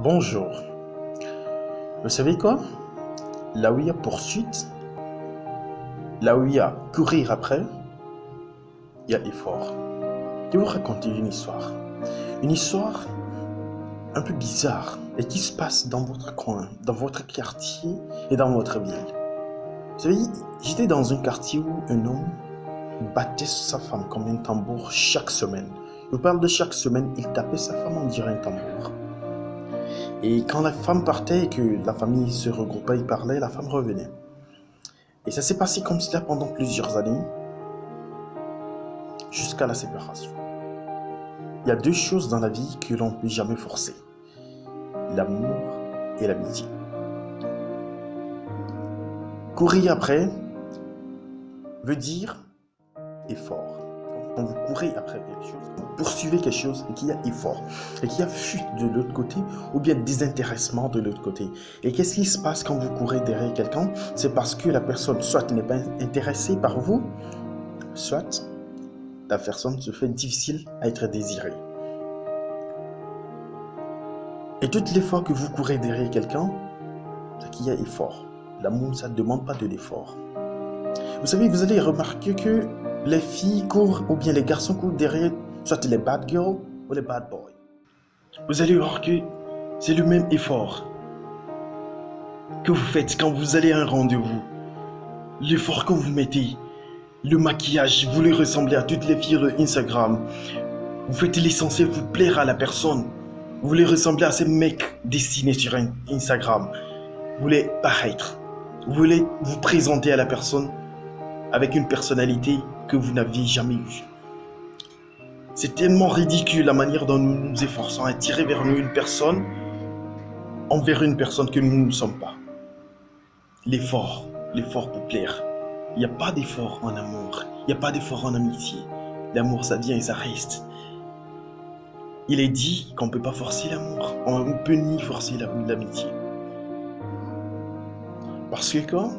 Bonjour. Vous savez quoi? Là où il y a poursuite, là où il y a courir après, il y a effort. Je vais vous raconter une histoire. Une histoire un peu bizarre et qui se passe dans votre coin, dans votre quartier et dans votre ville. Vous savez, j'étais dans un quartier où un homme battait sa femme comme un tambour chaque semaine. Je vous parle de chaque semaine, il tapait sa femme, on dirait un tambour. Et quand la femme partait et que la famille se regroupait et parlait, la femme revenait. Et ça s'est passé comme cela pendant plusieurs années, jusqu'à la séparation. Il y a deux choses dans la vie que l'on ne peut jamais forcer. L'amour et l'amitié. Courir après veut dire effort. Quand vous courez après quelque chose, quand vous poursuivez quelque chose et qu'il y a effort, et qu'il y a fuite de l'autre côté, ou bien désintéressement de l'autre côté. Et qu'est-ce qui se passe quand vous courez derrière quelqu'un? C'est parce que la personne soit n'est pas intéressée par vous, soit la personne se fait difficile à être désirée. Et toutes les fois que vous courez derrière quelqu'un, c'est qu'il y a effort. L'amour, ça ne demande pas de l'effort. Vous savez, vous allez remarquer que les filles courent, ou bien les garçons courent derrière, soit les bad girls ou les bad boys. Vous allez voir que c'est le même effort que vous faites quand vous allez à un rendez-vous. L'effort que vous mettez, le maquillage, vous voulez ressembler à toutes les filles de Instagram. Vous faites l'essentiel pour plaire à la personne. Vous voulez ressembler à ces mecs dessinés sur Instagram. Vous voulez paraître. Vous voulez vous présenter à la personne avec une personnalité que vous n'aviez jamais eue. C'est tellement ridicule la manière dont nous nous efforçons à attirer vers nous une personne envers une personne que nous ne sommes pas. L'effort pour plaire. Il n'y a pas d'effort en amour. Il n'y a pas d'effort en amitié. L'amour, ça vient et ça reste. Il est dit qu'on ne peut pas forcer l'amour. On ne peut ni forcer l'amitié. Parce que quand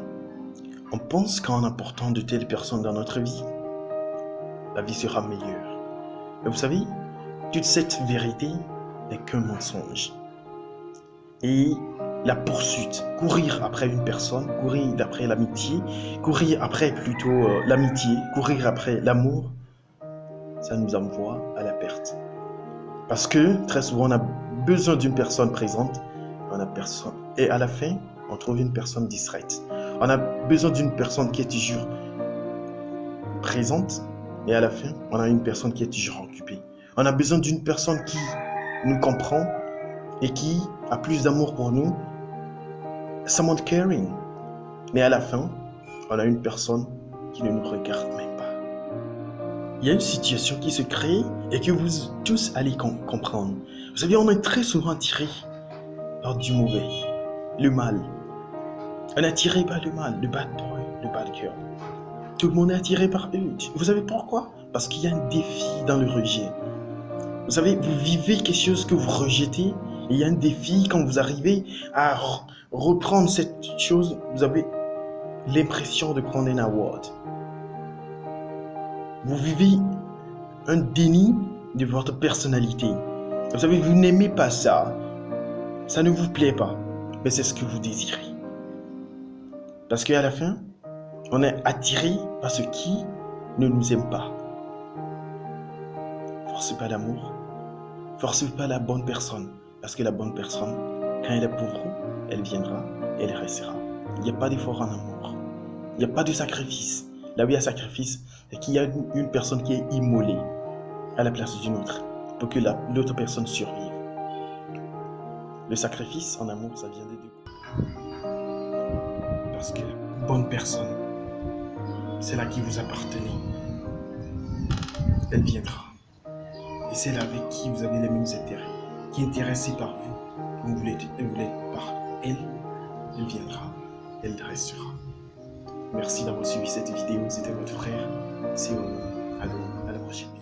on pense qu'en apportant de telles personnes dans notre vie, la vie sera meilleure. Et vous savez, toute cette vérité n'est qu'un mensonge. Et la poursuite, courir après une personne, courir après l'amitié, courir après plutôt l'amitié, courir après l'amour, ça nous envoie à la perte. Parce que très souvent, on a besoin d'une personne présente, et à la fin, on trouve une personne distraite. On a besoin d'une personne qui est toujours présente, et à la fin, on a une personne qui est toujours occupée. On a besoin d'une personne qui nous comprend et qui a plus d'amour pour nous. Someone caring. Mais à la fin, on a une personne qui ne nous regarde même pas. Il y a une situation qui se crée et que vous tous allez comprendre. Vous savez, on est très souvent attiré par du mauvais, le mal. On est attiré par le mal, le bad boy, le bad girl. Tout le monde est attiré par eux. Vous savez pourquoi? Parce qu'il y a un défi dans le rejet. Vous savez, vous vivez quelque chose que vous rejetez, et il y a un défi quand vous arrivez à reprendre cette chose, vous avez l'impression de prendre un award. Vous vivez un déni de votre personnalité. Vous savez, vous n'aimez pas ça. Ça ne vous plaît pas, mais c'est ce que vous désirez. Parce qu'à la fin, on est attiré par ce qui ne nous aime pas. Forcez pas l'amour. Forcez pas la bonne personne. Parce que la bonne personne, quand elle est pour vous, elle viendra et elle restera. Il n'y a pas d'effort en amour. Il n'y a pas de sacrifice. Là où il y a sacrifice, c'est qu'il y a une personne qui est immolée à la place d'une autre pour que l'autre personne survive. Le sacrifice en amour, ça vient des deux. Parce que la bonne personne, c'est là qui vous appartenait. Elle viendra. Et c'est là avec qui vous avez les mêmes intérêts. Qui est intéressée par vous. Vous voulez par elle. Elle viendra. Elle restera. Merci d'avoir suivi cette vidéo. C'était votre frère. C'est à la prochaine vidéo.